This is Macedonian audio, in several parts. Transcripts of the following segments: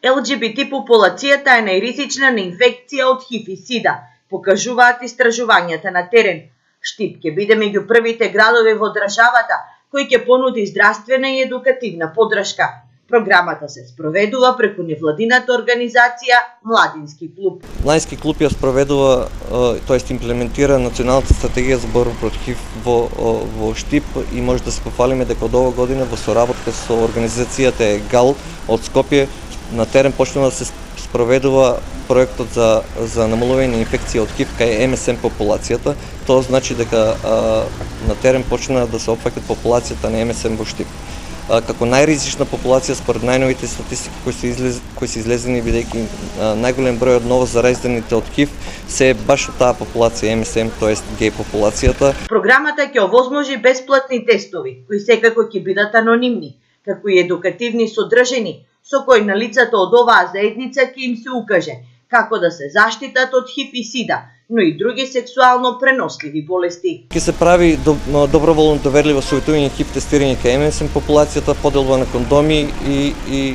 ЛГБТ популацијата е најризична на инфекција од ХИВ и СИДА, покажуваат истражувањата на терен. Штип ќе биде меѓу првите градови во државата кој ќе понуди здравствена и едукативна поддршка. Програмата се спроведува преку невладината организација Младински клуб. Младински клуб ја спроведува, тоест имплементира националната стратегија за борба против ХИВ во Штип и може да се пофалиме дека од ова година во соработка со организацијата ЕГАЛ од Скопје на терен почнува да се спроведува проектот за намалување на инфекција од ХИВ кај МСМ популацијата. Тоа значи дека на терен почна да се опфаќа популацијата на МСМ во Штип. Како најризична популација според најновите статистики кои се излезени, бидејќи најголем број од ново заразените од ХИВ се баш од таа популација МСМ, тоест геј популацијата. Програмата ќе овозможи бесплатни тестови, кои секако ќе бидат анонимни, како и едукативни содржини, со кои на лицата од оваа заедница ќе им се укаже како да се заштитат од ХИВ и СИДА, но и други сексуално преносливи болести. Ќе се прави доброволно доверливо советување ХИВ тестирање кај МСМ популацијата, поделба на кондоми и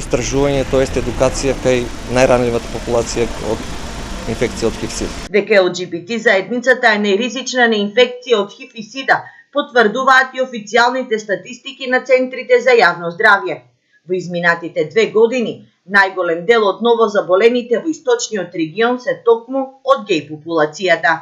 истражување, тоест едукација кај најранливата популација од инфекција од ХИВ СИДА. Дека ЛГБТ заедницата е најризична на инфекција од ХИВ и СИДА, потврдуваат и официјалните статистики на центрите за јавно здравје. Во изминатите 2 години, најголем дел од новозаболените во источниот регион се токму од геј популацијата.